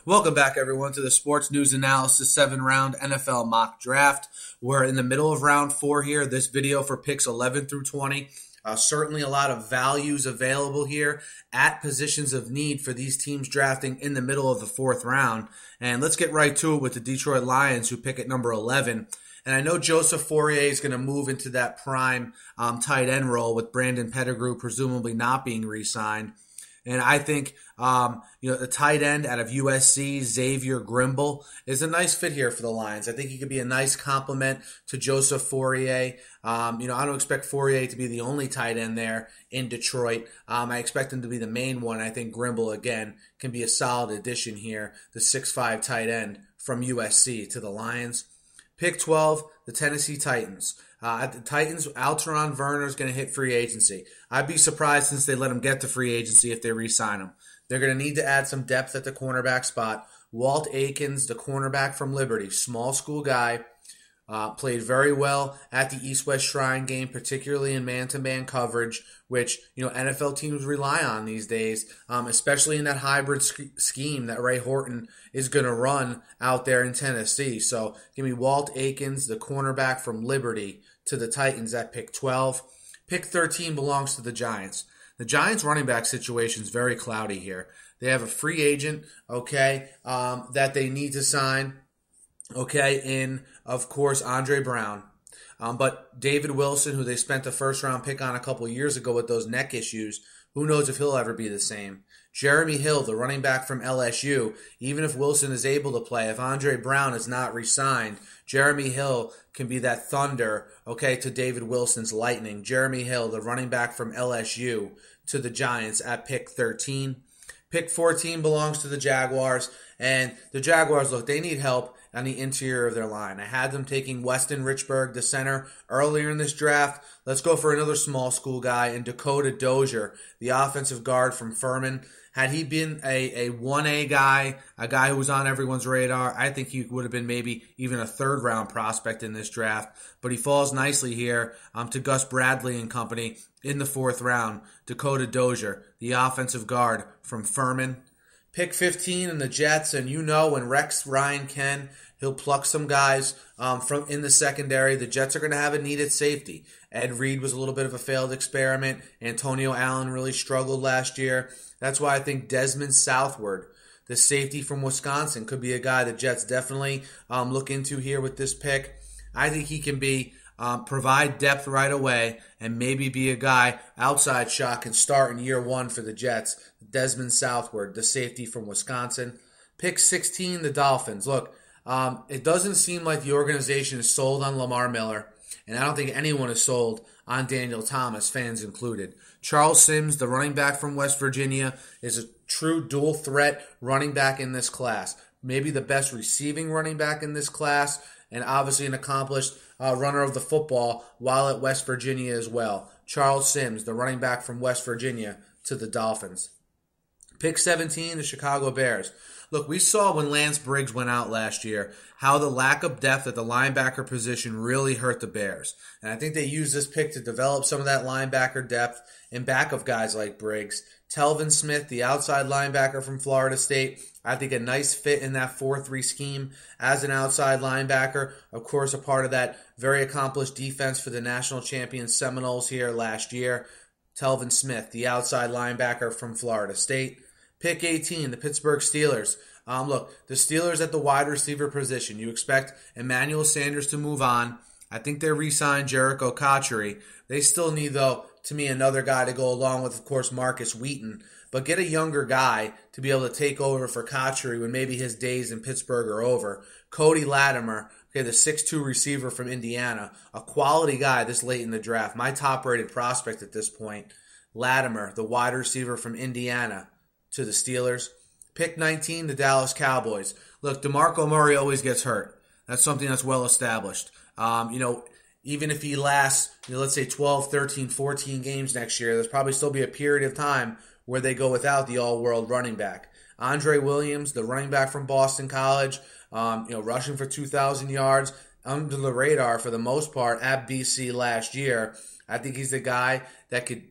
Welcome back, everyone, to the Sports News Analysis 7-round NFL mock draft. We're in the middle of round 4 here. This video for picks 11 through 20. Certainly a lot of values available here at positions of need for these teams drafting in the middle of the 4th round. And let's get right to it with the Detroit Lions, who pick at number 11. And I know Joseph Fourier is going to move into that prime tight end role with Brandon Pettigrew presumably not being re-signed. And I think, the tight end out of USC, Xavier Grimble, is a nice fit here for the Lions. I think he could be a nice complement to Joseph Fourier. I don't expect Fourier to be the only tight end there in Detroit. I expect him to be the main one. I think Grimble, again, can be a solid addition here, the 6'5" tight end from USC to the Lions. Pick 12, the Tennessee Titans. At the Titans, Alteron Werner is going to hit free agency. I'd be surprised since they let him get to free agency if they re-sign him. They're going to need to add some depth at the cornerback spot. Walt Aikens, the cornerback from Liberty, small school guy, played very well at the East-West Shrine game, particularly in man-to-man coverage, which NFL teams rely on these days, especially in that hybrid scheme that Ray Horton is going to run out there in Tennessee. So give me Walt Aikens, the cornerback from Liberty, to the Titans at pick 12. Pick 13 belongs to the Giants. The Giants running back situation is very cloudy here. They have a free agent, that they need to sign, in, of course, Andre Brown. But David Wilson, who they spent a first-round pick on a couple years ago with those neck issues, who knows if he'll ever be the same. Jeremy Hill, the running back from LSU, even if Wilson is able to play, if Andre Brown is not re-signed, Jeremy Hill can be that thunder, to David Wilson's lightning. Jeremy Hill, the running back from LSU, to the Giants at pick 13. Pick 14 belongs to the Jaguars, and the Jaguars, they need help on the interior of their line. I had them taking Weston Richburg, the center, earlier in this draft. Let's go for another small school guy in Dakota Dozier, the offensive guard from Furman. Had he been a 1A guy, a guy who was on everyone's radar, I think he would have been maybe even a third-round prospect in this draft. But he falls nicely here to Gus Bradley and company in the 4th round. Dakota Dozier, the offensive guard from Furman. Pick 15 in the Jets, and when Rex Ryan can, he'll pluck some guys from in the secondary. The Jets are going to have a needed safety. Ed Reed was a little bit of a failed experiment. Antonio Allen really struggled last year. That's why I think Dezmen Southward, the safety from Wisconsin, could be a guy the Jets definitely look into here with this pick. I think he can provide depth right away and maybe be a guy outside shot can start in year 1 for the Jets. Dezmen Southward, the safety from Wisconsin. Pick 16, the Dolphins. It doesn't seem like the organization is sold on Lamar Miller, and I don't think anyone is sold on Daniel Thomas, fans included. Charles Sims, the running back from West Virginia, is a true dual threat running back in this class. Maybe the best receiving running back in this class, and obviously an accomplished runner of the football while at West Virginia as well. Charles Sims, the running back from West Virginia, to the Dolphins. Pick 17, the Chicago Bears. We saw when Lance Briggs went out last year how the lack of depth at the linebacker position really hurt the Bears. And I think they used this pick to develop some of that linebacker depth in back of guys like Briggs. Telvin Smith, the outside linebacker from Florida State, I think a nice fit in that 4-3 scheme as an outside linebacker. Of course, a part of that very accomplished defense for the national champion Seminoles here last year. Telvin Smith, the outside linebacker from Florida State. Pick 18, the Pittsburgh Steelers. The Steelers at the wide receiver position. You expect Emmanuel Sanders to move on. I think they re-signed Jericho Cotchery. They still need, though, to me, another guy to go along with, of course, Marcus Wheaton. But get a younger guy to be able to take over for Cotchery when maybe his days in Pittsburgh are over. Cody Latimer, the 6'2 receiver from Indiana. A quality guy this late in the draft. My top-rated prospect at this point. Latimer, the wide receiver from Indiana, to the Steelers. Pick 19, the Dallas Cowboys. DeMarco Murray always gets hurt. That's something that's well established. Even if he lasts, let's say 12, 13, 14 games next year, there's probably still be a period of time where they go without the all-world running back. Andre Williams, the running back from Boston College, rushing for 2,000 yards, under the radar for the most part at BC last year. I think he's the guy that could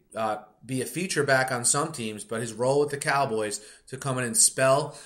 be a feature back on some teams, but his role with the Cowboys to come in and spell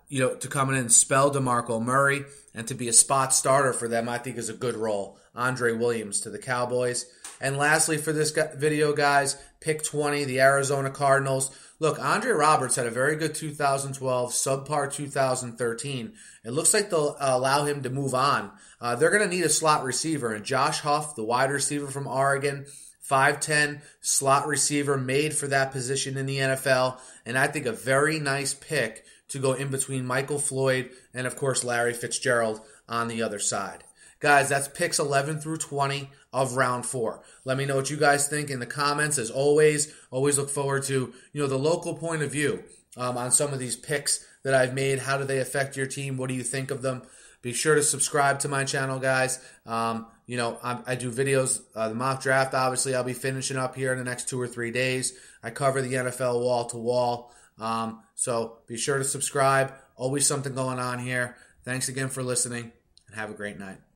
to come in and spell DeMarco Murray and to be a spot starter for them, I think is a good role. Andre Williams to the Cowboys. And lastly for this video, guys, pick 20, the Arizona Cardinals. Look, Andre Roberts had a very good 2012, subpar 2013. It looks like they'll allow him to move on. They're going to need a slot receiver, and Josh Huff, the wide receiver from Oregon, 5'10", slot receiver made for that position in the NFL, and I think a very nice pick to go in between Michael Floyd and, of course, Larry Fitzgerald on the other side. Guys, that's picks 11 through 20 of round 4. Let me know what you guys think in the comments. As always look forward to the local point of view on some of these picks that I've made. How do they affect your team? What do you think of them? Be sure to subscribe to my channel, guys. I do videos, the mock draft, obviously, I'll be finishing up here in the next 2 or 3 days. I cover the NFL wall to wall. So be sure to subscribe. Always something going on here. Thanks again for listening, and have a great night.